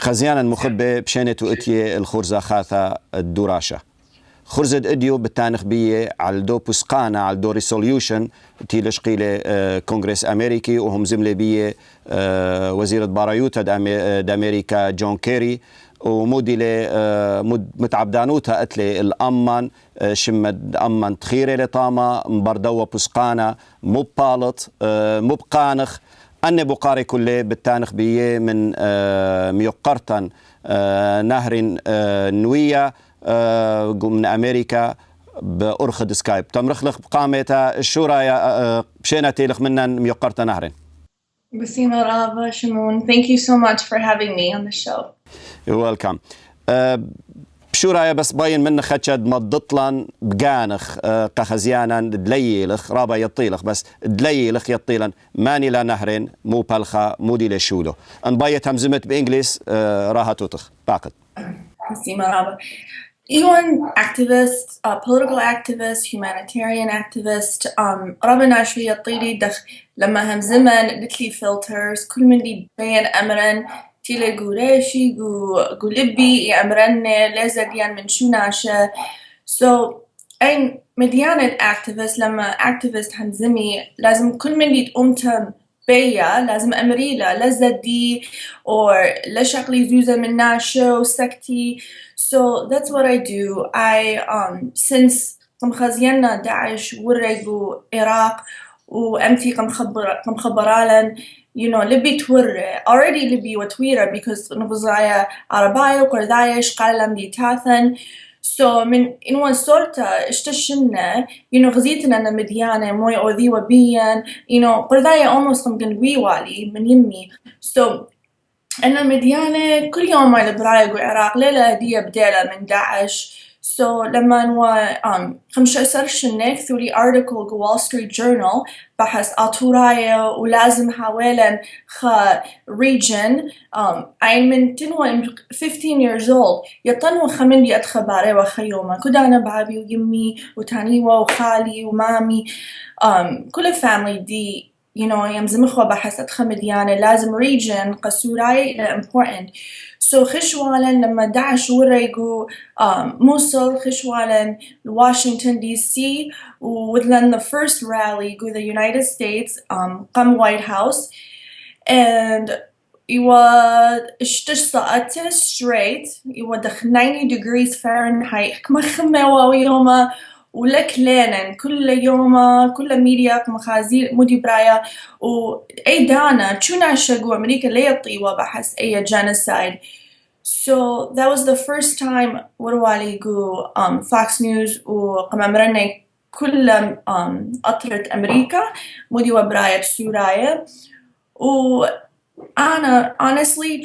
خزيانا مخبة بشينة وإتية الخرزة خاثة الدراشة خرزة إديو بالتانخ بيه على دو بسقانا على دو ريسوليوشن تيلش قيلة كونغرس أمريكي وهم زملة بيه وزيرة بارايوتا دا أمريكا جون كيري ومودي متعبدانوتا أتلي الأمان شمد أمان تخيري لطامة مبردوة بسقانا مبالط مبقانخ أن بقاري كله بالتانخ بيه من ميقرطن نهر نوية من أمريكا بأرخد سكايب تمرخلخ بقامتا الشورى بشينا تيلخ منا ميقرطن نهرين بسيمة رابا شمون. Thank you so much for having me on the show. You're welcome. بشو رايا بس باين من خدشد مضطلن بقانخ قخزيانا دليلخ رابا يطيلخ بس دليلخ يطيلن ماني لا نهرين مو بالخا مودي لشولو ان بايت همزمت بانجليز راها توتخ باقد بسيمة رابا UN activist, political activist, humanitarian activist. رابا ناشوي يطيلي دخ لما هم زمن لتلي filters كل من دي بين أمرن تيلي قوريشي قو لبي أمرن لازديان من شو ناشا. So أين مديانة activist لما activist هنزمي لازم كل من دي تقومتم بيا لازم أمريلا لزدي or لشغلي زوزة من ناشا وسكتي. So that's what I do. Since خزينا داعش ورقوا العراق وأمتي قم خبرالن لبي توري already لبي وتويرة because نبزايا عربايا وقردايش قالم دي تاثن. So من إنوان صورتا اشتشنا غزيتنا أنا مديانة موي أوذي وبيان قردايا almost قم قلبي والي من يمي. So أنا مديانة كل يوم ما لبرايق والعراق ليلة هدية بدالة من داعش. So لما خمسة سرشنك through the article go Wall Street Journal بحث أطورايا ولازم حاولا region أي من تنوى 15 years old يطنوا خمن لي أتخباري وخيوما كدانا بابي ويمي وتانيوا وخالي ومامي كل family دي يمزم خوا بحث أتخمديانة لازم region قصوراي important. So خشوالا لما داعش ورقوا موصل خشوالا Washington DC وذلن the first rally go the United States قام White House and اشتشطأت straight دخ 90 degrees Fahrenheit كما خموا ويوما ولك لينن كل يوم كل ميديا مخازير مودي برايا وأي دانا شونا شجوا أمريكا ليطيوا بحس أي genocide. So that was the first time وروالي جو Fox News وقممرنا كل أطرت أمريكا مودي وبرايا بسورايا وأنا honestly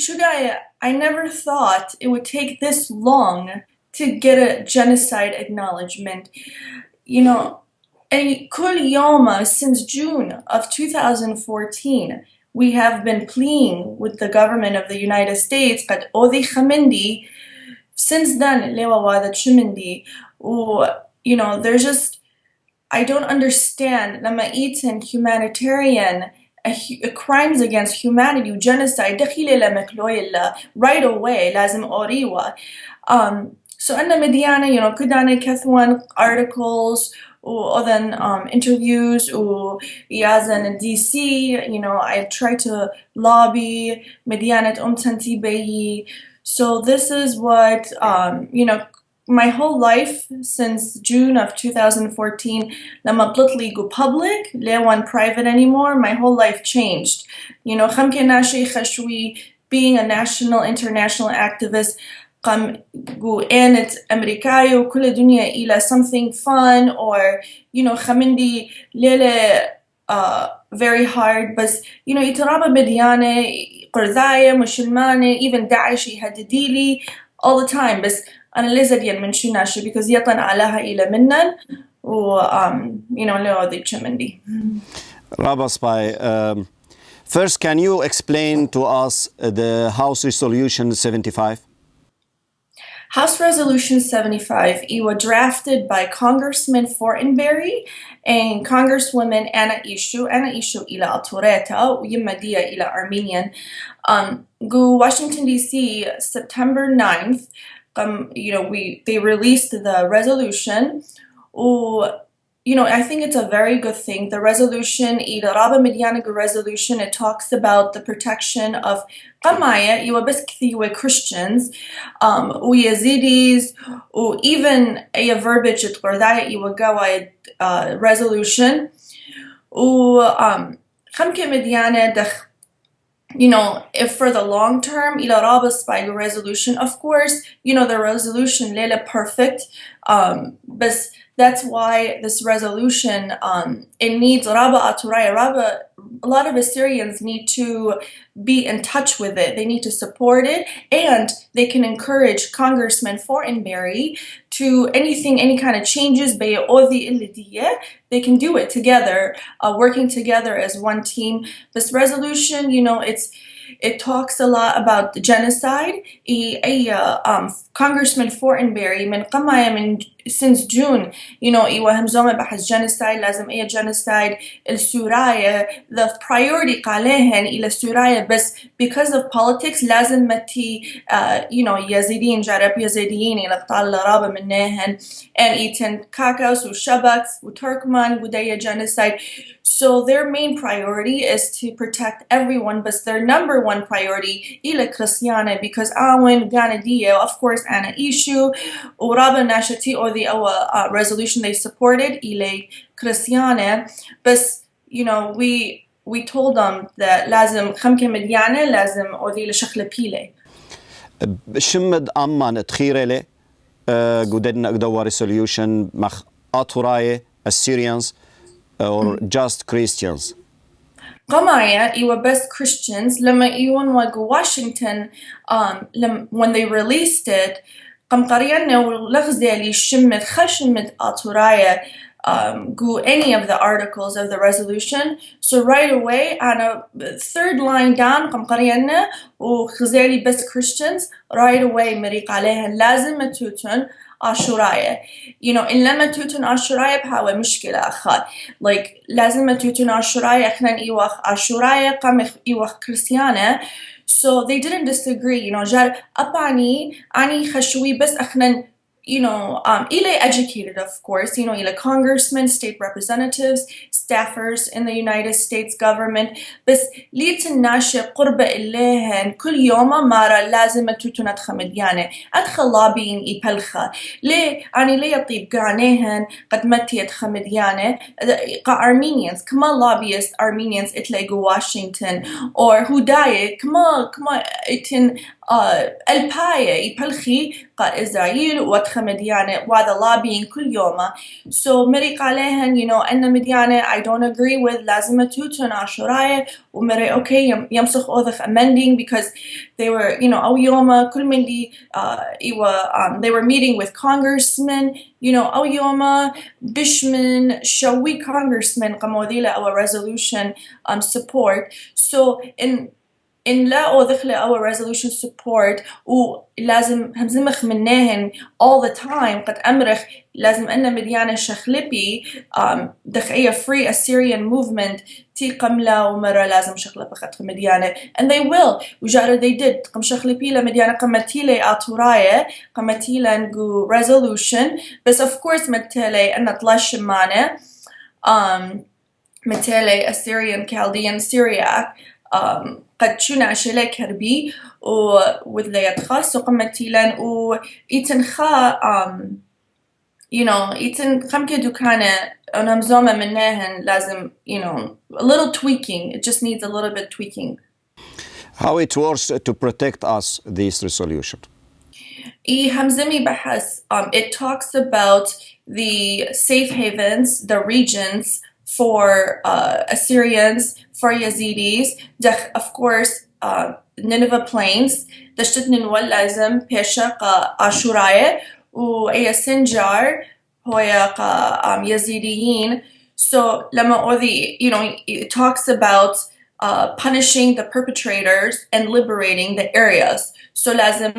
I never thought it would take this long to get a genocide acknowledgement. كل يوم since June of 2014 we have been pleading with the government of the United States قد أوذي خمندي since then lewa wada chimindi there's just I don't understand لما eaten humanitarian crimes against humanity genocide دخيلة لمكلويلا right away لازم أوريوا. So أنا مديانة كدانة كثوان articles وأذن interviews ويازن DC I try to lobby مديانة تنتي بيي. So this is what my whole life since June of 2014 لما بطلت go public لا one private anymore my whole life changed. خمكي ناشي خشوي being a national international activist قام جو آنت أمريكاي وكل الدنيا إلى something fun or خمندي ليلة very hard بس يترابى مديانة قرذاية مسلمانة even داعش يهدديلي all the time بس أنا لازدين من شو ناشي because يطن علىها إلى منن و لو ذي تشمندي. Rabbi Spy, first can you explain to us the House Resolution 75? House Resolution 75 was drafted by Congressman Fortenberry and Congresswoman Anna Ishu ila Altoreta ويما ديا ila Armenian. Go Washington D.C. September 9th. They released the resolution. I think it's a very good thing. The resolution, Raba Mediana resolution, it talks about the protection of Qamaya, بس كثير Christians, Yazidis, or even a verbiage at Gordaya Iwagawa resolution. Khamke Mediana if for the long term, ila rabas by the resolution, of course, the resolution lela perfect, but that's why this resolution, it needs raba aturaya. A lot of Assyrians need to be in touch with it. They need to support it, and they can encourage Congressman Fortenberry to any kind of changes, they can do it together, working together as one team. This resolution, it talks a lot about the genocide. Congressman Fortenberry since June, همزومة بحث genocide لازم genocide السورية. The priority قالهن إلى سوريا بس because of politics لازم متي يزيدين جرب يزيديين إلى قتال رابع منهن and إيتن كاكاوس وشبكس وتركمان وديا genocide. So their main priority is to protect everyone, but their number one priority إلى كريستيانة because Awen Ganadia, of course, Anna Ishu, Uraba Nashati, or the resolution they supported إلى كريستيانة. But we told them that لازم خمكة مديانة لازم أودي لشغلة بيلة. شمد أمان تخيرة قدرنا قدوا resolution مخ أطراية Assyrians or just Christians. قمايا best Christians لما وقو Washington when they released it قم قرينا ولغزالي شمت خشمت أطراية go any of the articles of the resolution. So right away on a third line down قم قرينا وخزالي best Christians right away مريق عليها لازم توتن عاشورايا. إن لما توتن عاشورايا بهاوي مشكلة أخا. Like لازم توتن عاشورايا إحنا إيوخ عاشورايا قام إيوخ كريستيانة. So they didn't disagree. جار أباني خشوي بس إحنا إلى educated, of course, إلى congressmen, state representatives, staffers in the United States government. بس ليتناشي قرب إليهن كل يوم مرة لازم توتنا تخمديانة أدخل lobbying إبلخة ليه يطيب قانيهن قد متي تخمديانة Armenians كما lobbyist Armenians إتلاقوا Washington or هداية كما إتن الباية يبلخي قال إسرائيل وتخمديانة وهذا lobbying كل يوم. So مريق عليهن أن مديانة I don't agree with لازم توتن عاشورايا ومري okay يمسخ أوضخ amending because they were أو يوم كل من دي they were meeting with congressmen أو يوم بشمن شوي congressmen قموديلا أو resolution support. So in لا أو دخل our resolution support ولازم همزمخ منهن all the time قد أمرخ لازم أن مديانة شخلبي دخية free Assyrian movement تي قملا ومرة لازم شخلة بخط مديانة and they will وجارة they did قم شخلبي لمديانة قمتيلي أطوراية قمتيلي نقو resolution بس of course متيلي أن طلاش مانة متيلي Assyrian Chaldean Syriac قد شونا شلي كربي وذليات خاص وقمتيلن وإتنخا إتن خمكة دكانة ونمزومة منهن لازم a little tweaking. It just needs a little bit tweaking. How it works to protect us, this resolution? همزمي بحث it talks about the safe havens, the regions for Assyrians, for Yazidis, of course, Nineveh Plains, دشتت ننول لازم بيشا عاشورايا وأي سنجار هو يزيديين. So لما it talks about punishing the perpetrators and liberating the areas. So لازم,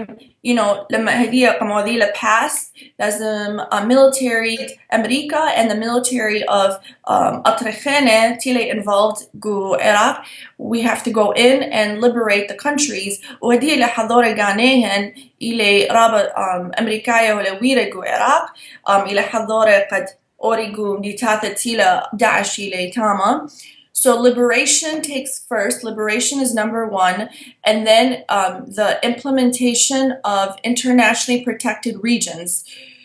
لما هذه قموذيلة pass, لازم military أمريكا and the military of أطرخانة تيلي involved جو Iraq. We have to go in and liberate the countries. وهذه اللي حضورة قانيهن إلى رابط أمريكايا ولا ويرا جو Iraq. إلى حضورة قد أوريجو مديتاتا تيلا داعش إلى تاما. So liberation takes first. Liberation is number one. And then the implementation of internationally protected regions.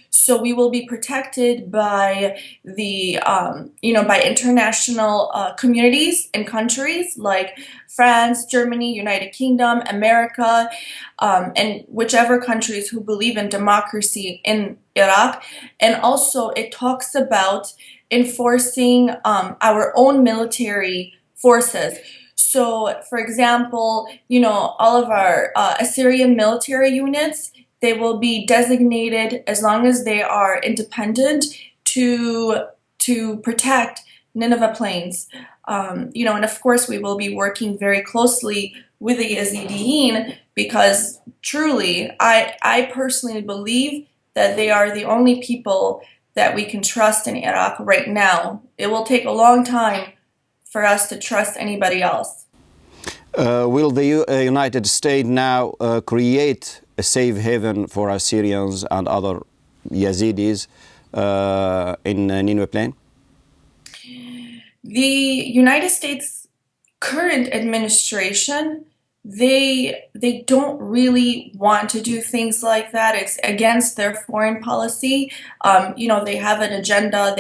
So we will be protected by the, by international communities and countries like France, Germany, United Kingdom, America, and whichever countries who believe in democracy in Iraq. And also it talks about enforcing our own military forces. So, for example, all of our Assyrian military units, they will be designated as long as they are independent to protect Nineveh Plains. And of course we will be working very closely with the Yazidiyeen because truly, I personally believe that they are the only people that we can trust in Iraq right now. It will take a long time for us to trust anybody else. Will the United States now create a safe haven for Assyrians and other Yazidis in Nineveh Plain? The United States current administration, they don't really want to do things like that. It's against their foreign policy. They have an agenda.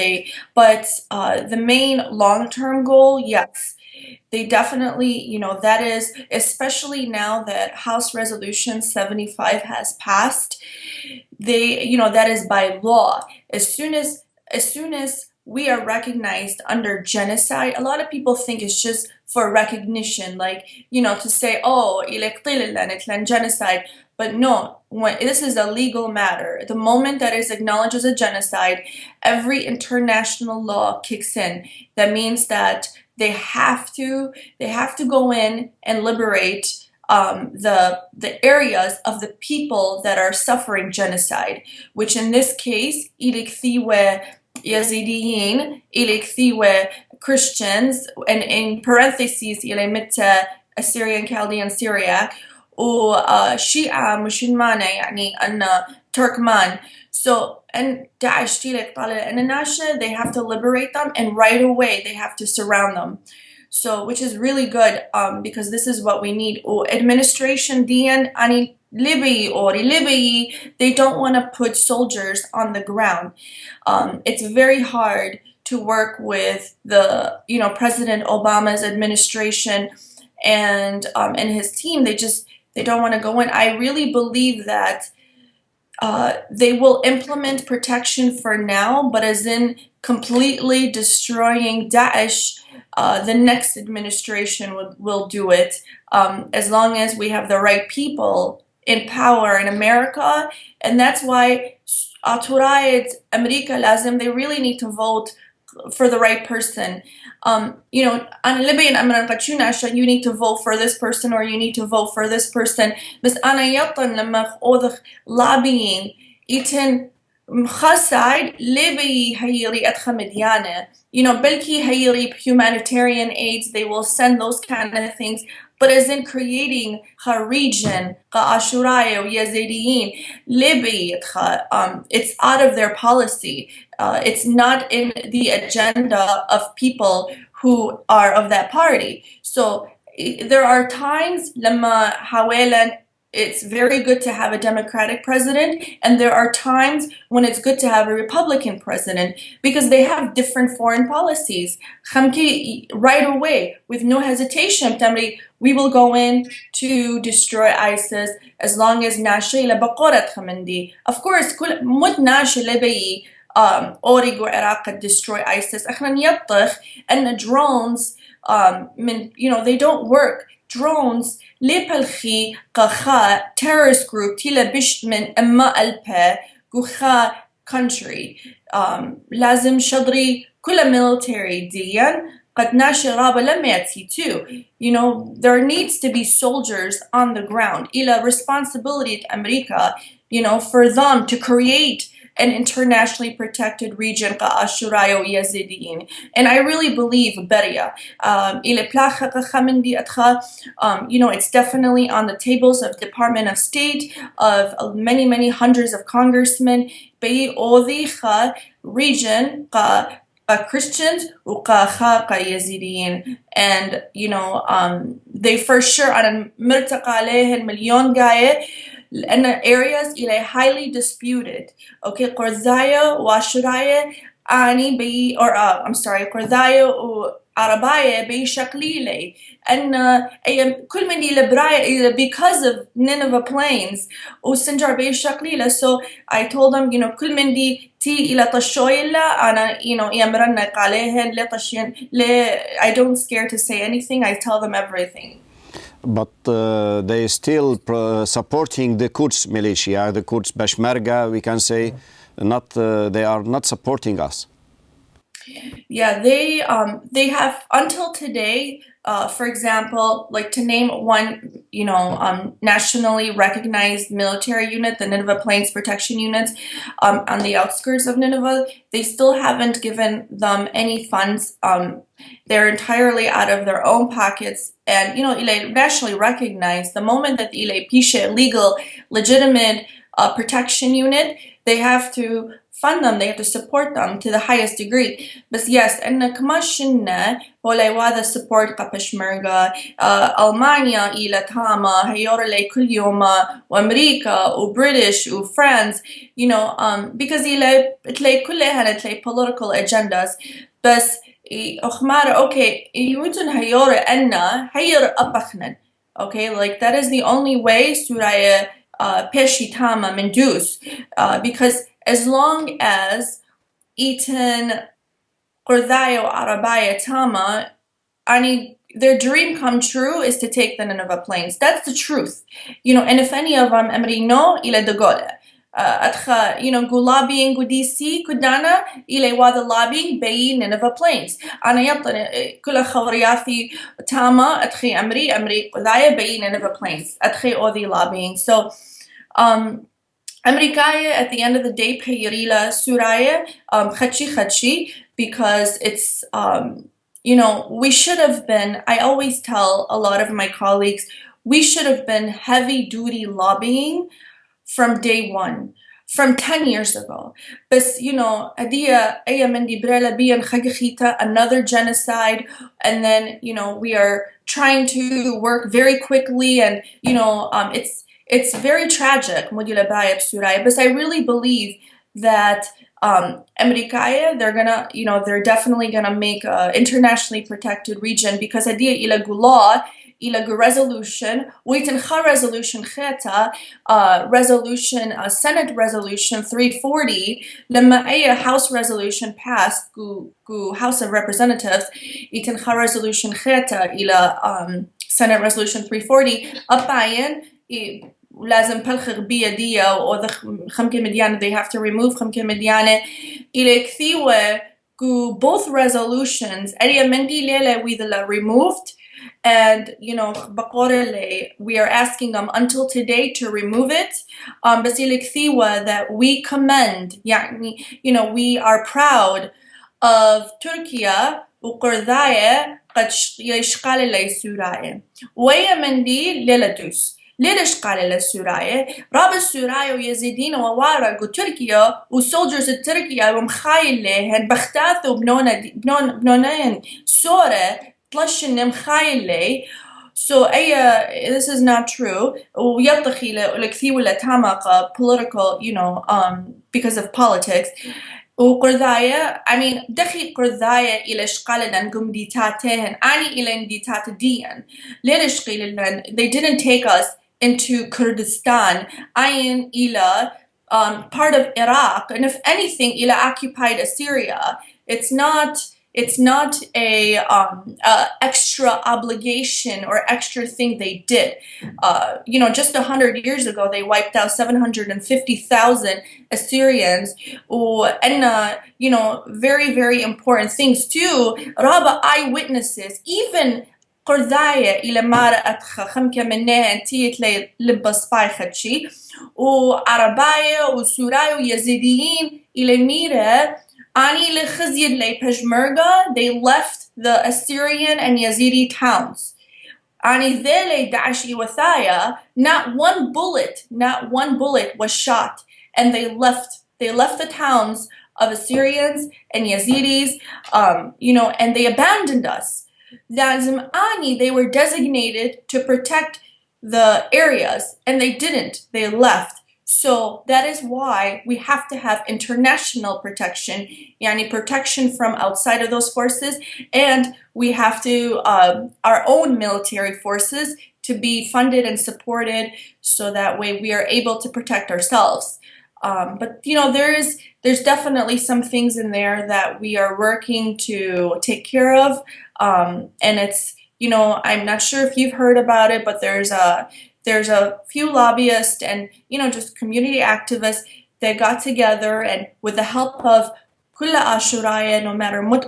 But the main long-term goal, yes, they definitely, that is, especially now that House Resolution 75 has passed, that is by law. As soon as we are recognized under genocide, a lot of people think it's just for recognition, like, to say, oh, genocide. But no, this is a legal matter. The moment that is acknowledged as a genocide, every international law kicks in. That means that they have to go in and liberate the areas of the people that are suffering genocide, which in this case, Yazidiyeen, إلى Christians, and in parentheses إلى متى Assyrian, Chaldean, Syriac, وشيعة مسلمانة يعني أن Turkmen. So, and Daesh International, they have to liberate them, and right away they have to surround them. So, which is really good, because this is what we need. Administration DN ani Libya, they don't want to put soldiers on the ground. It's very hard to work with the, President Obama's administration and his team. They don't want to go in. I really believe that they will implement protection for now, but as in completely destroying Daesh, the next administration will do it, as long as we have the right people in power in America. And that's why Aturaid America Lazim, they really need to vote for the right person. You need to vote for this person, or you need to vote for this person. بس أنا يطن لما أوضخ lobbying إتن مخصايد ليبي هيري أتخمديانة. بلكي هيري humanitarian aids, they will send those kind of things. But as in creating a region, Ashuraya or Yazidiyeen, Libya, it's out of their policy. It's not in the agenda of people who are of that party. So there are times, لما حاولا, it's very good to have a Democratic president, and there are times when it's good to have a Republican president, because they have different foreign policies. Right away, with no hesitation, we will go in to destroy ISIS as long as ناشي لبقرة خمندي. Of course, مد ناشي لبي أوريغو Iraq destroy ISIS. احنا يطخ أن drones, they don't work. Drones لبلخي قخا terrorist group تيلا بشت من أما ألبا قخا country. لازم شدري كل military ديان قد ناشي رابا لم يأتي too. You know, there needs to be soldiers on the ground. إلى responsibility أمريكا, you know, for them to create an internationally protected region كأشورايا ويزيديين. And I really believe بريا. إلى بلاخة خمندي أتخا, you know, it's definitely on the tables of Department of State, of many hundreds of congressmen. بي أوذيخا region Christians وقا Yazidiyyin, and you know they for sure أنا مرتقى عليه المليون قاية لأن areas إلى highly disputed. Okay, قرضايا وعشرايا أني بي or I'm sorry قرضايا وعربايا بي شكليلي أن أي كل من إلى برايا because of Nineveh plains وسنجر بي شكليلة. So I told them, you know, كل من دي تي إلى طشويلة أنا you know يمرنك عليهن لا طشين لا. I don't scare to say anything. I tell them everything. But they still supporting the Kurds militia, the Kurds Peshmerga, we can say, not they are not supporting us. Yeah, they have until today, for example, like to name one, you know, nationally recognized military unit, the Nineveh Plains Protection Units, on the outskirts of Nineveh, they still haven't given them any funds. They're entirely out of their own pockets. And, you know, إلى nationally recognized, the moment that إلى بيشة legal, legitimate protection unit, they have to fund them, they have to support them to the highest degree. But yes, إن كمان شلنا ولا هذا support كبشمركة ألمانيا إلى تاما هيور لي كل يوم وأمريكا وبريتش وفرنس, you know, because إلى تلاقي كلها تلاقي political agendas. بس أخمار okay يمكن هيور أن هير أبخنن. Okay, like that is the only way سوريا بيشي تاما مندوس, because as long as Eton, Qurdaya, Arabaya, Tama, their dream come true is to take the Nineveh Plains. That's the truth. You know, and if any of them, no, ila de gola. Atcha, you know, go lobbying go DC, kudana, ila wada lobbying, bayi Nineveh Plains. Ana yabtan, kula khawriyathi, Tama, atchi Amri, Qurdaya, bayi Nineveh Plains. Atchi odi lobbying. So, Amerikaya, at the end of the day, Peyirila Suraya, Khachi, because it's, you know, we should have been, I always tell a lot of my colleagues, we should have been heavy duty lobbying from day one, from 10 years ago. But, you know, another genocide, and then, you know, we are trying to work very quickly, and, you know, it's very tragic, but I really believe that Amerikaya, they're gonna, you know, they're definitely gonna make an internationally protected region, because idea ila gula ila resolution, resolution kheta, resolution Senate resolution 340, لما أي House resolution passed go House of Representatives, resolution kheta ila Senate resolution 340 أباين لازم بلخ بيدية أو خمكة مديانة, they have to remove خمكة مديانة إلى كثيوة both resolutions أريا مندي ليلة with removed, and you know we are asking them until today to remove it. بس إلى كثيوة that we commend, يعني you know we are proud of Turkey وقرضاية قد يشقال لي سورايا ويا مندي ليلة دوس. ليش قال للسورية؟ راب السورية ويزيدين ووارق وتركيا وسولجرز التركيا ومخايل لهن بختاث بنونين سورة تلشن مخايل لي. So this is not true. ويطخي لكثير ولا تامق political, you know, because of politics. وقرضايا, I mean, دخي قرضايا إلى شقالنا نقوم ديتاتهن أني إلى ديتات ديان. ليش قيلنا they didn't take us into Kurdistan, ayin ila part of Iraq, and if anything, ila occupied Assyria. It's not, It's not a extra obligation or extra thing they did. Just 100 years ago, they wiped out 750,000 Assyrians. And very, very important things too. Raba eyewitnesses, even قرداية إلى مارة أتخا خمكة منها أنتيت لي لبس بايخة شي وعرباية وسوراية ويزيديين إلى ميرة أني لخزيد لي بجمرغة. They left the Assyrian and Yazidi towns. أني ذيلي داعش إيوثايا, not one bullet was shot, and they left the towns of Assyrians and Yazidis, and they abandoned us. Lazim Ani, they were designated to protect the areas, and they didn't. They left. So that is why we have to have international protection, yani protection from outside of those forces, and we have to our own military forces to be funded and supported, so that way we are able to protect ourselves. But there's definitely some things in there that we are working to take care of. And it's, I'm not sure if you've heard about it, but there's a few lobbyists and, just community activists that got together, and with the help of كل عاشورايا, no matter mut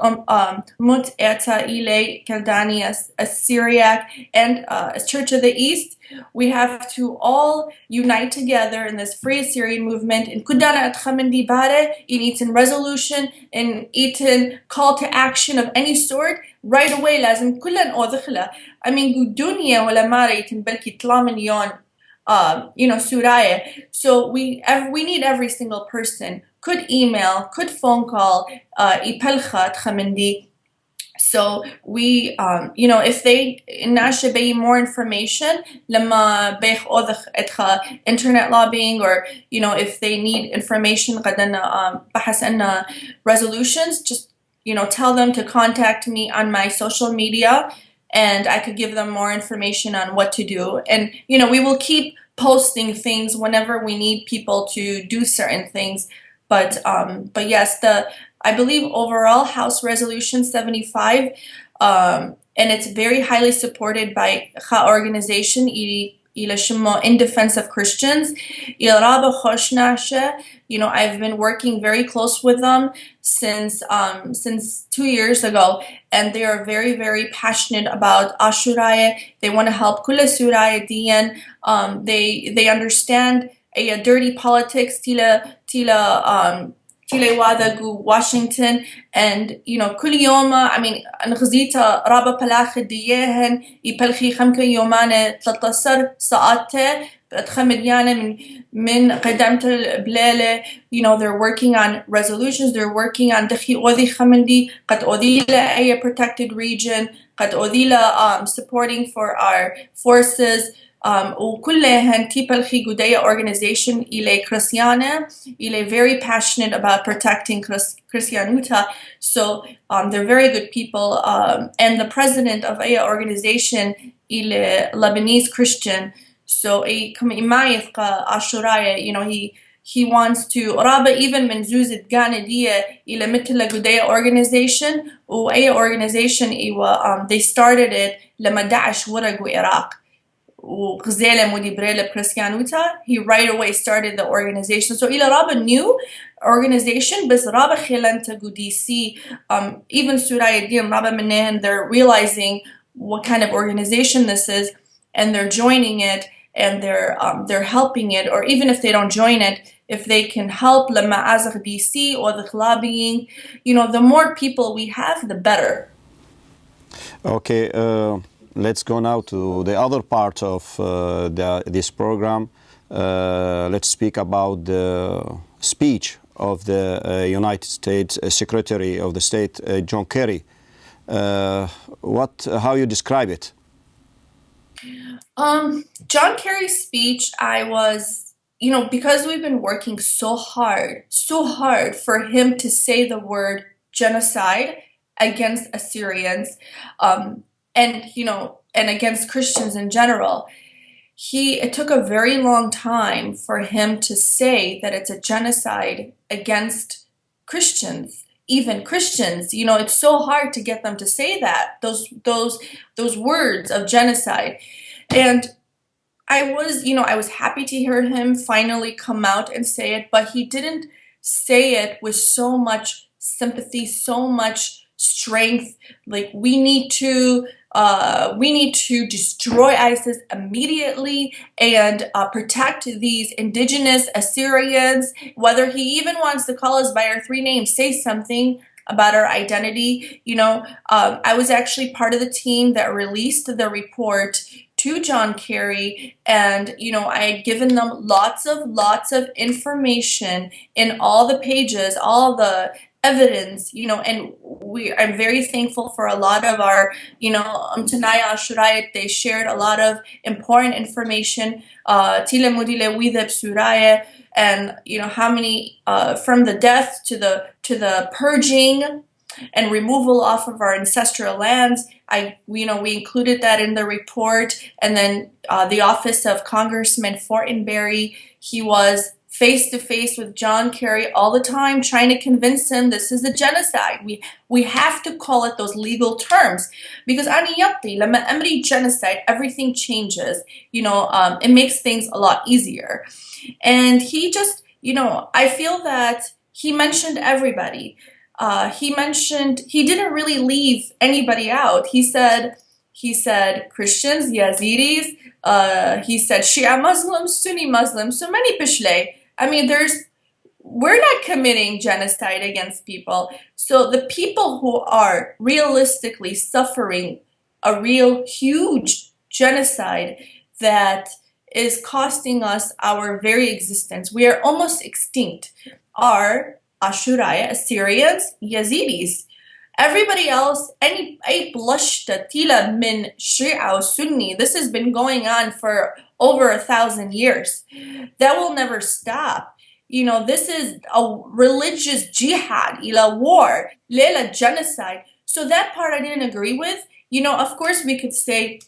eta ile Kaldani as Syriac and Church of the East, we have to all unite together in this Free Assyrian movement. In kudana atkhamendi bare, in eaten resolution, in eaten call to action of any sort, right away lazim kullan odkhla. I mean gudunya wala mara eaten belki tlamilyon Suraya. So we need every single person. Could email, could phone call, ipelcha tkhamendi. So we, if they nashe be more information, lama bech odach etcha internet lobbying, or if they need information, qadana bahas anna resolutions, just tell them to contact me on my social media, and I could give them more information on what to do. And we will keep posting things whenever we need people to do certain things. But yes, I believe overall House Resolution 75, and it's very highly supported by the organization in defense of Christians. I've been working very close with them since 2 years ago, and they are very, very passionate about Ashuraya. They want to help Kula Suraya Diyan. They understand a dirty politics tila wada gu Washington, and كل يوم نغزيتا رابا بلاخ ديهن يبلخي خمكة يومانة 13 ساعته بتخمديانة من قدمت البلالة. They're working on resolutions, they're working on دخي أوذي خمندي قد أوذيلا أي protected region قد أوذيلا supporting for our forces. وكلهن تيبلخي جودية organization إلى كريستيانة إلى very passionate about protecting Christianuta. So they're very good people, and the president of a organization إلى Lebanese Christian. So he wants to رابع even من زوزة غاندية إلى مثل جودية organization وأي organization they started it لما داعش ورقوا العراق. He right away started the organization. So ila raba new organization, but raba khilanta DC, even Suraya Din raba menen, they're realizing what kind of organization this is, and they're joining it, and they're helping it. Or even if they don't join it, if they can help lama azakh DC or the lobbying, the more people we have, the better. Okay. Let's go now to the other part of this program. Let's speak about the speech of the United States Secretary of the State, John Kerry. How you describe it? John Kerry's speech, I was, because we've been working so hard for him to say the word genocide against Assyrians, and against Christians in general. It took a very long time for him to say that it's a genocide against Christians even Christians. It's so hard to get them to say that, those words of genocide. And I was happy to hear him finally come out and say it, but he didn't say it with so much sympathy, so much strength. Like, we need to destroy ISIS immediately and protect these indigenous Assyrians. Whether he even wants to call us by our three names, say something about our identity. I was actually part of the team that released the report to John Kerry, and I had given them lots of information in all the pages, all the evidence, and I'm very thankful for a lot of our, Tanaya Shurayat. They shared a lot of important information, Tila Mudile Wideb Suraya, and how many from the death to the purging and removal off of our ancestral lands. We included that in the report. And then the office of Congressman Fortenberry, he was face to face with John Kerry all the time, trying to convince him this is a genocide. We have to call it those legal terms, because lama amri genocide, everything changes. It makes things a lot easier. And he just, I feel that he mentioned everybody. He didn't really leave anybody out. He said Christians, Yazidis, he said Shia Muslims, Sunni Muslims, so many Pishle. I mean, we're not committing genocide against people. So the people who are realistically suffering a real huge genocide that is costing us our very existence, we are almost extinct, are Ashuraya, Assyrians, Yazidis. Everybody else, any blush tila min Shia or Sunni, this has been going on for over 1,000 years. That will never stop. This is a religious jihad, ila war, lela genocide. So that part I didn't agree with. Of course we could say,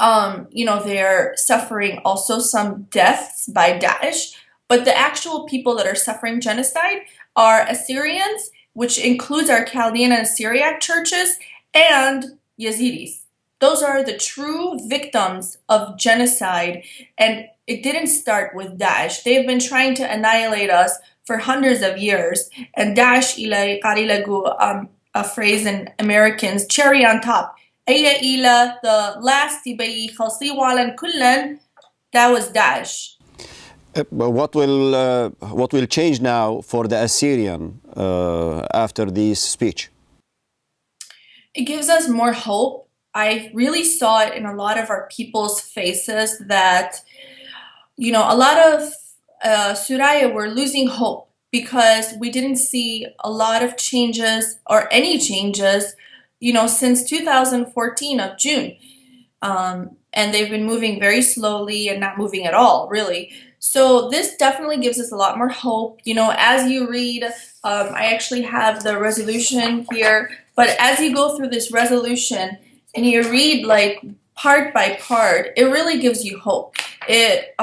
they're suffering also some deaths by Daesh, but the actual people that are suffering genocide are Assyrians, which includes our Chaldean and Syriac churches, and Yazidis. Those are the true victims of genocide, and it didn't start with Daesh. They've been trying to annihilate us for hundreds of years, and Daesh ilay qarilagu, a phrase in Americans, cherry on top. Aya ila, the last tibayi khalsi walan kullan, that was Daesh. What will change now for the Assyrian after this speech? It gives us more hope. I really saw it in a lot of our people's faces that, a lot of Suraya were losing hope because we didn't see a lot of changes or any changes, since 2014 of June. And they've been moving very slowly and not moving at all, really. So this definitely gives us a lot more hope. As you read, I actually have the resolution here, but as you go through this resolution and you read like part by part, it really gives you hope. It,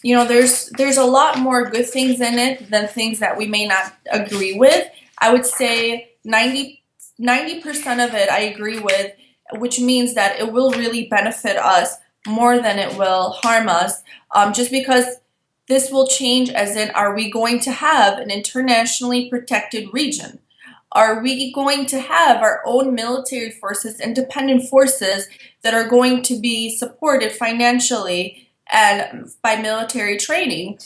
there's a lot more good things in it than things that we may not agree with. I would say 90% of it I agree with, which means that it will really benefit us more than it will harm us, just because this will change, as in, are we going to have an internationally protected region? Are we going to have our own military forces, independent forces that are going to be supported financially and by military training?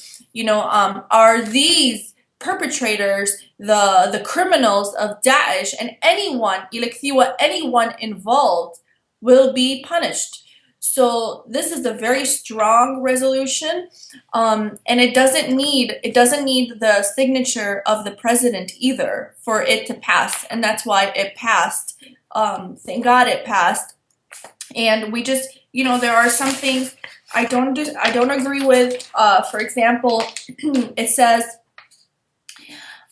Are these perpetrators, the criminals of Daesh, and anyone involved will be punished? So this is a very strong resolution, and it doesn't need the signature of the president either for it to pass, and that's why it passed. Thank God it passed. And we just, there are some things I don't agree with. For example, it says,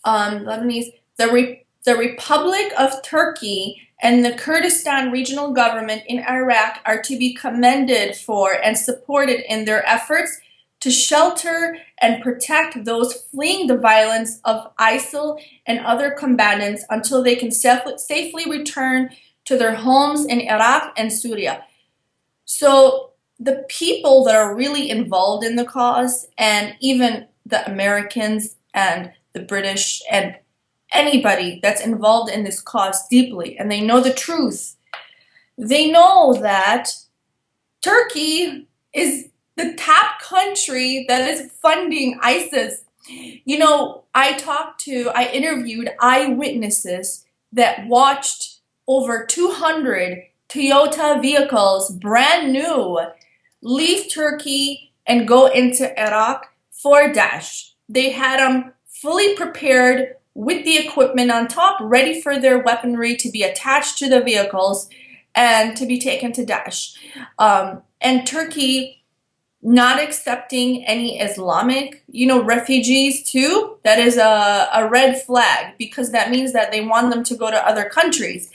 the Republic of Turkey and the Kurdistan Regional Government in Iraq are to be commended for and supported in their efforts to shelter and protect those fleeing the violence of ISIL and other combatants until they can safely return to their homes in Iraq and Syria. So the people that are really involved in the cause, and even the Americans and the British and anybody that's involved in this cause deeply, and they know the truth, they know that Turkey is the top country that is funding ISIS. You know, I interviewed eyewitnesses that watched over 200 Toyota vehicles, brand new, leave Turkey and go into Iraq for Daesh. They had them fully prepared with the equipment on top, ready for their weaponry to be attached to the vehicles and to be taken to Daesh. And Turkey not accepting any Islamic, refugees too, that is a red flag, because that means that they want them to go to other countries.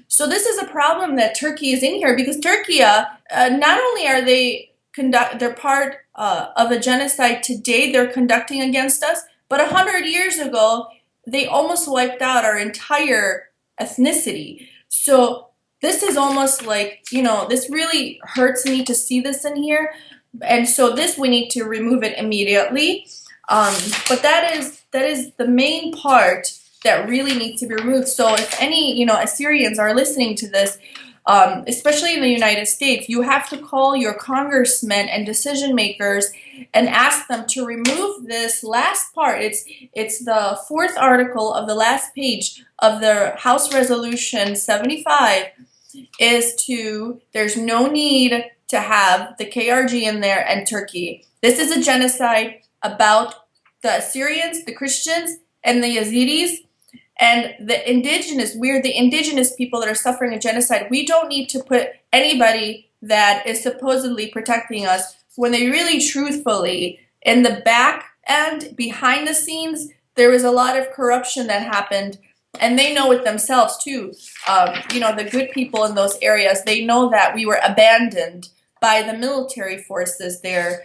So this is a problem that Turkey is in here, because Turkey, not only are they're part of a genocide today they're conducting against us, but 100 years ago, they almost wiped out our entire ethnicity. So this is almost like, this really hurts me to see this in here. And so this, we need to remove it immediately. But that is the main part that really needs to be removed. So if any, Assyrians are listening to this, especially in the United States, you have to call your congressmen and decision makers and ask them to remove this last part. It's the fourth article of the last page of the House Resolution 75 there's no need to have the KRG in there and Turkey. This is a genocide about the Assyrians, the Christians, and the Yazidis. And the indigenous, we're the indigenous people that are suffering a genocide. We don't need to put anybody that is supposedly protecting us when they really, truthfully, in the back end, behind the scenes, there was a lot of corruption that happened. And they know it themselves too. The good people in those areas, they know that we were abandoned by the military forces there.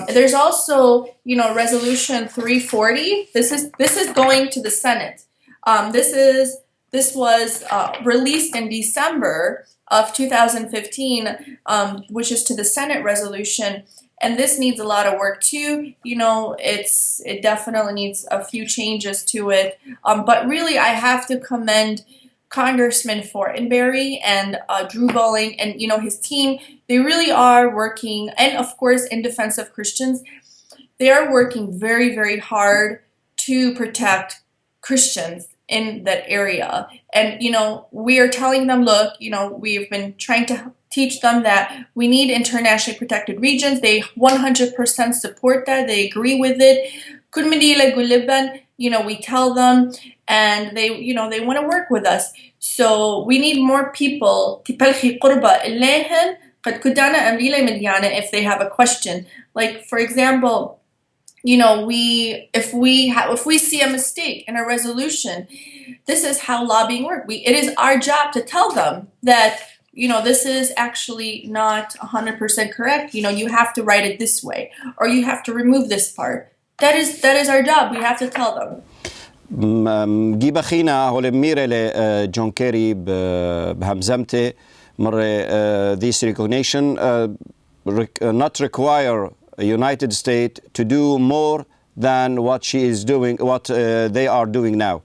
There's also, Resolution 340. This is going to the Senate. This was released in December of 2015, which is to the Senate resolution, and this needs a lot of work too. It definitely needs a few changes to it. But really, I have to commend Congressman Fortenberry and Drew Bowling and his team. They really are working, and of course, in defense of Christians, they are working very, very hard to protect Christians in that area. And, we are telling them, look, we've been trying to teach them that we need internationally protected regions. They 100% support that. They agree with it. We tell them, and they want to work with us. So we need more people if they have a question. Like, for example, if we see a mistake in a resolution, this is how lobbying works. It is our job to tell them that, this is actually not 100% correct. You have to write it this way, or you have to remove this part. That is our job. We have to tell them. جيب أخينا هو الميرة لجون كيري بهمزمته مرة this recognition not require United States to do more than what she is doing, what they are doing now.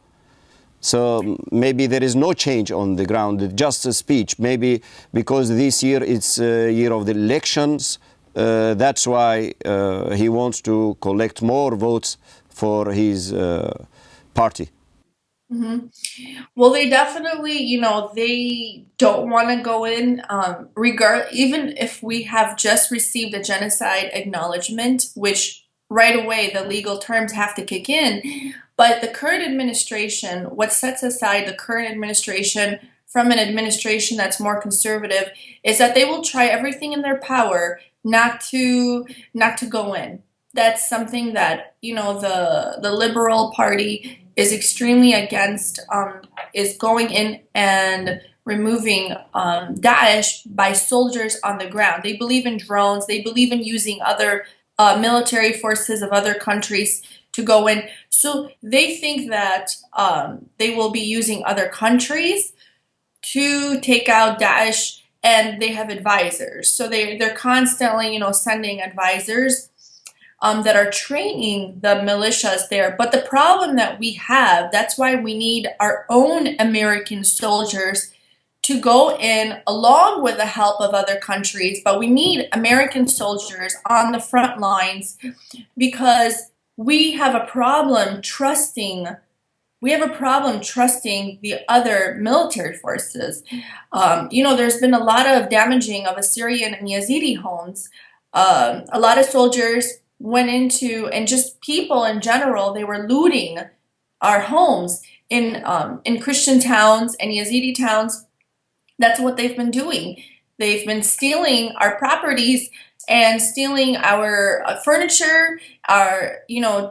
So maybe there is no change on the ground, just a speech. Maybe because this year it's a year of the elections, that's why he wants to collect more votes for his party. Mm-hmm. Well, they definitely, they don't want to go in, even if we have just received a genocide acknowledgement, which right away the legal terms have to kick in. But the current administration, what sets aside the current administration from an administration that's more conservative, is that they will try everything in their power not to go in. That's something that, the Liberal Party is extremely against, is going in and removing Daesh by soldiers on the ground. They believe in drones. They believe in using other military forces of other countries to go in. So they think that they will be using other countries to take out Daesh, and they have advisors. So they're constantly, sending advisors that are training the militias there. But the problem that we have, that's why we need our own American soldiers to go in along with the help of other countries. But we need American soldiers on the front lines because we have a problem trusting the other military forces. There's been a lot of damaging of Assyrian and Yazidi homes. A lot of soldiers went into, and just people in general, they were looting our homes in Christian towns and Yazidi towns. That's what they've been doing. They've been stealing our properties and stealing our furniture, our,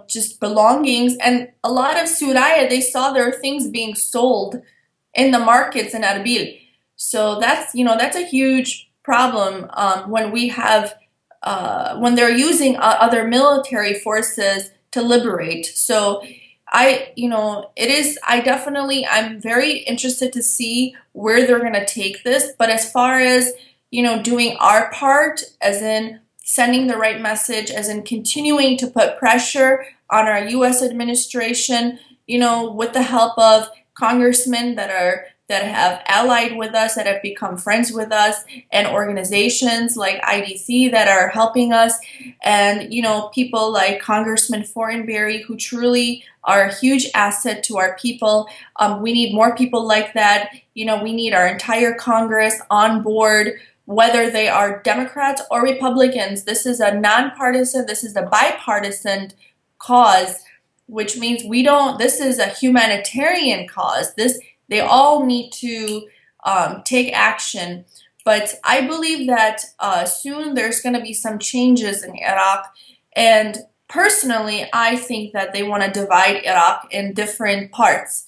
just belongings. And a lot of Suraya, they saw their things being sold in the markets in Erbil. So that's a huge problem when we have, when they're using other military forces to liberate. So I'm very interested to see where they're going to take this. But as far as, doing our part, as in sending the right message, as in continuing to put pressure on our U.S. administration, with the help of congressmen that have allied with us, that have become friends with us, and organizations like IDC that are helping us, and people like Congressman Fortenberry, who truly are a huge asset to our people. We need more people like that. We need our entire Congress on board, whether they are Democrats or Republicans. This is a nonpartisan, this is a bipartisan cause, which means this is a humanitarian cause. They all need to take action. But I believe that soon there's going to be some changes in Iraq. And personally, I think that they want to divide Iraq in different parts.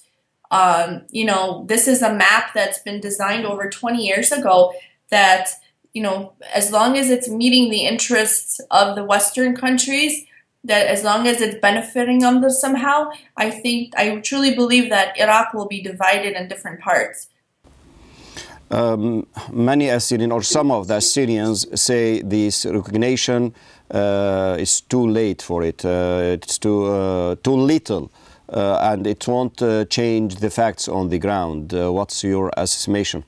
This is a map that's been designed over 20 years ago that, as long as it's meeting the interests of the Western countries, that as long as it's benefiting them somehow, I truly believe that Iraq will be divided in different parts. Many Assyrians, or some of the Assyrians, say this recognition is too late for it. It's too little, and it won't change the facts on the ground. What's your estimation?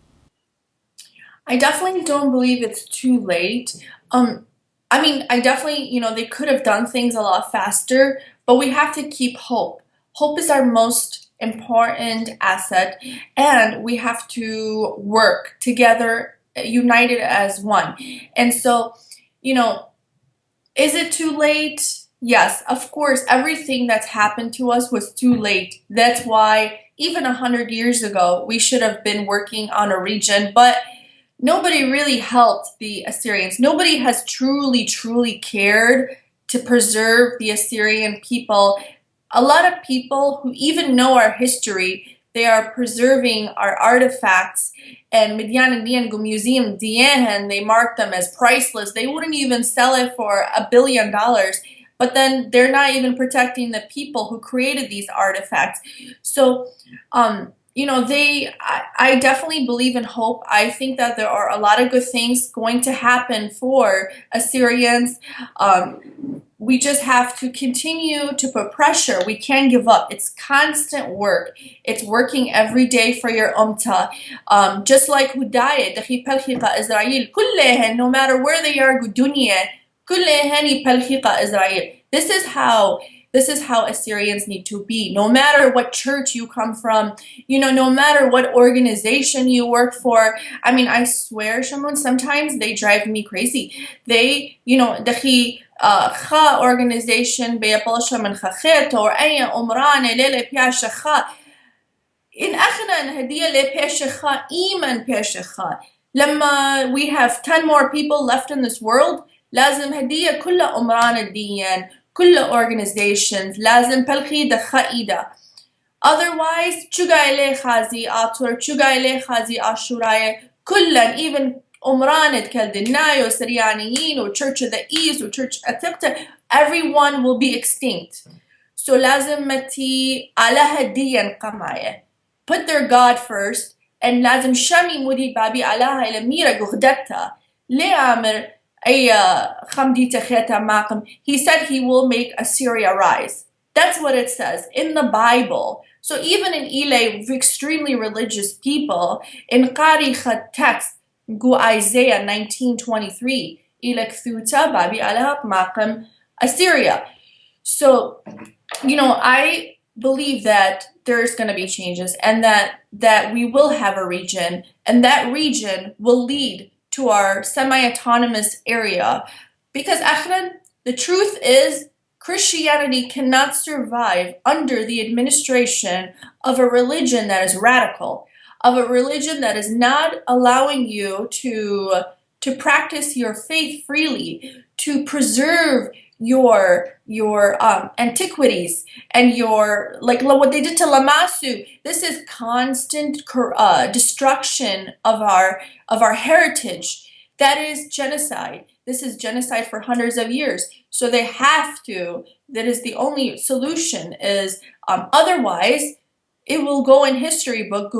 I definitely don't believe it's too late. I definitely, they could have done things a lot faster, but we have to keep hope. Hope is our most important asset, and we have to work together, united as one. And so, is it too late? Yes, of course, everything that's happened to us was too late. That's why even 100 years ago, we should have been working on a region, but nobody really helped the Assyrians. Nobody has truly, truly cared to preserve the Assyrian people. A lot of people who even know our history, they are preserving our artifacts. And Midyan and Diango Museum, Dian, they mark them as priceless. They wouldn't even sell it for $1 billion. But then they're not even protecting the people who created these artifacts. So, I definitely believe in hope. I think that there are a lot of good things going to happen for Assyrians. We just have to continue to put pressure. We can't give up. It's constant work. It's working every day for your ummah. Just like Hudayah, دخي بلخيقة إسرائيل, كلهن, no matter where they are, الدنيا, كلهن يبلخيقة إسرائيل. This is how Assyrians need to be. No matter what church you come from, no matter what organization you work for. I swear, Shamun, sometimes they drive me crazy. They, دخي خا organization بيبلش من خخيت or أي أمرانة ليلة بياش خا. إن أخنا هدية لبيش خا إيمان بيش خا. لما we have 10 more people left in this world, لازم هدية كل أمران الدين. كل organizations لازم بالخيدة خائدة. Otherwise, چوغا إلي خازي آتور, چوغا إلي خازي آشوراية, كلن, even Umranid, Kaldinayo, Syrianiyin, or Church of the East, or Church Atikta, everyone will be extinct. So lazim mati alaha diyan qamaya. Put their God first, and lazim shami mudi babi alaha ila mira guhdata. Le amir ay khamdi takheta maqam. He said he will make Assyria rise. That's what it says in the Bible. So even in Ile, extremely religious people, in Qarikha text, go Isaiah 19:23, Ile kthuta babi alaha maqam Assyria. So, I believe that there's going to be changes, and that we will have a region, and that region will lead to our semi-autonomous area. Because Ahlan, the truth is, Christianity cannot survive under the administration of a religion that is radical, of a religion that is not allowing you to practice your faith freely, to preserve your antiquities and your, like what they did to Lamasu. This is constant destruction of our heritage. That is genocide. This is genocide for hundreds of years. So they have to. That is the only solution. Is otherwise, it will go in history books.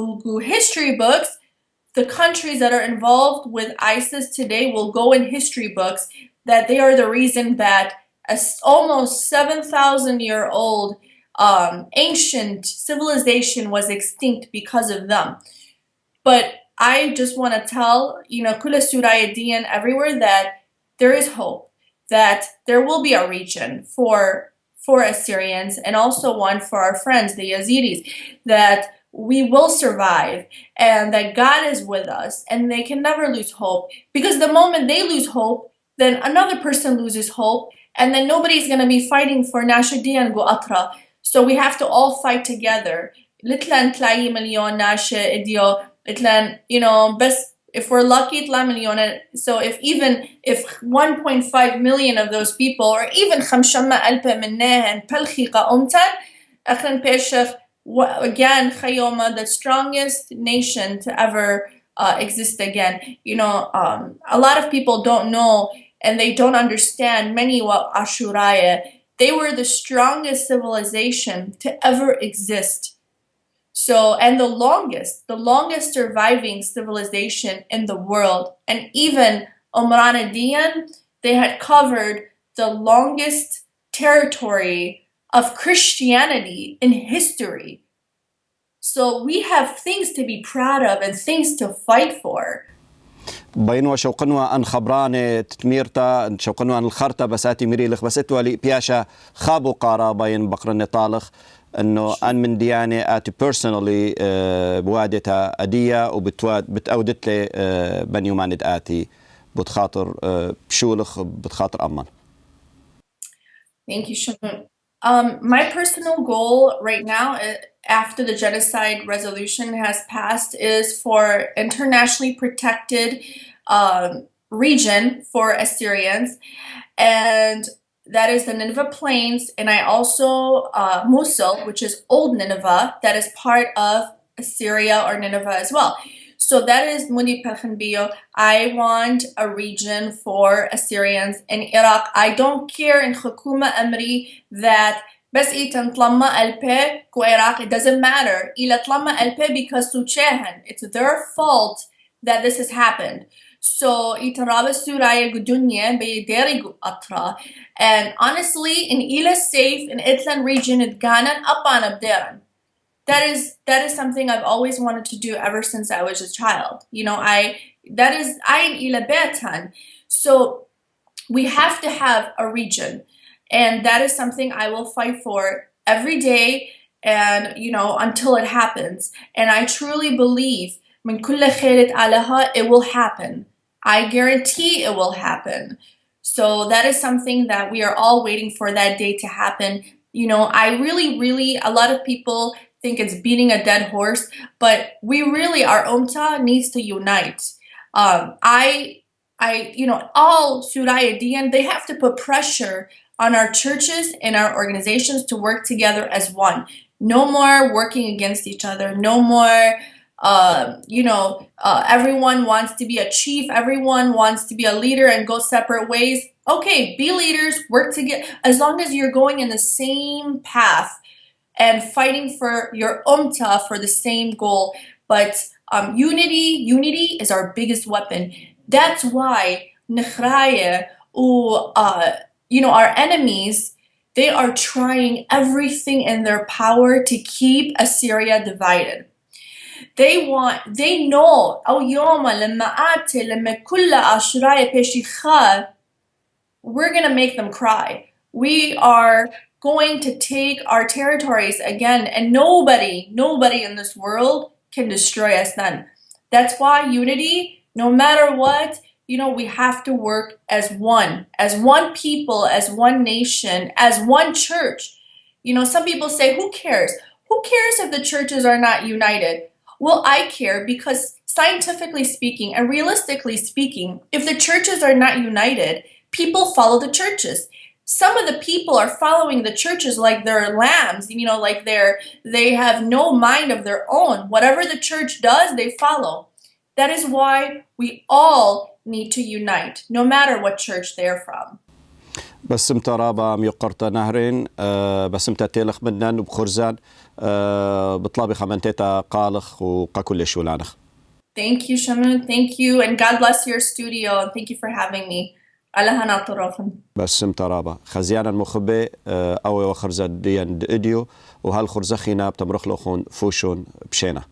The countries that are involved with ISIS today will go in history books that they are the reason that a almost 7,000-year-old ancient civilization was extinct because of them. But I just want to tell, Kula Suraya Diyan everywhere, that there is hope, that there will be a region for Assyrians, and also one for our friends, the Yazidis, that we will survive, and that God is with us, and they can never lose hope. Because the moment they lose hope, then another person loses hope, and then nobody's going to be fighting for Nashidian Guatra. So we have to all fight together. Litlan tlayi milyon nashe idio, litlan, best if we're lucky, tla milyon. So if 1.5 million of those people, or even 500,000 منها بالخيقة أمتن, أخلن بيشخ, again, Chayoma, the strongest nation to ever exist again. A lot of people don't know, and they don't understand many what Ashuraya. They were the strongest civilization to ever exist. So, and the longest surviving civilization in the world. And even Omranadiyan, they had covered the longest territory of Christianity in history. So we have things to be proud of and things to fight for. بينوا شوقنوا أن خبران تتميرتا شوقنوا أن الخرطة بساتي ميري لخبست ولي بياشا خابو قارا بين بقرن طالخ أنه أن من ديانة آتي personally بوادتا أدية وبتأودت لي بني وماند آتي بتخاطر بشولخ بتخاطر أمان. Thank you, Shamun. My personal goal right now, after the genocide resolution has passed, is for internationally protected region for Assyrians, and that is the Nineveh Plains, and I also Mosul, which is Old Nineveh, that is part of Assyria or Nineveh as well. So that is Mudi Pelkhanbiyo. I want a region for Assyrians in Iraq. I don't care in Khukuma Amri that بس إيتن طلما البي كو Iraq. It doesn't matter. إلا طلما البي because سوچهن. It's their fault that this has happened. So إيتن رابع سوريا قدنيا بيديري أطرا. And honestly, in Ila safe in Itlan region it Ganan upon abderan. That is something I've always wanted to do ever since I was a child. I in Ila Betan. So we have to have a region. And that is something I will fight for every day and, until it happens. And I truly believe it will happen. I guarantee it will happen. So that is something that we are all waiting for that day to happen. I really, a lot of people think it's beating a dead horse, but we really, our Umta needs to unite. All Suraya Diyan, they have to put pressure on our churches and our organizations to work together as one. No more working against each other. No more everyone wants to be a chief, everyone wants to be a leader and go separate ways. Okay, be leaders, work together, as long as you're going in the same path and fighting for your for the same goal. But unity is our biggest weapon. That's why our enemies, they are trying everything in their power to keep Assyria divided. They know we're going to make them cry. We are going to take our territories again, and nobody in this world can destroy us then. That's why unity, no matter what, we have to work as one people, as one nation, as one church. Some people say, who cares? Who cares if the churches are not united? Well, I care, because scientifically speaking and realistically speaking, if the churches are not united, people follow the churches. Some of the people are following the churches like they're lambs, like they have no mind of their own. Whatever the church does, they follow. That is why we all need to unite, no matter what church they're from. بسمت رابا ميقرت نهرين بسمت تيلخ منن وبخرزان بطلابي خمنتيتا قالخ وقاكل شولانخ. Thank you, Shaman. Thank you, and God bless your studio, and thank you for having me. Allahana طرفن. بسمت رابا خزيانا مخبي أو وخرزة ديان إديو وهالخرزة خينا بتمرخ لخون فوشون بشينا.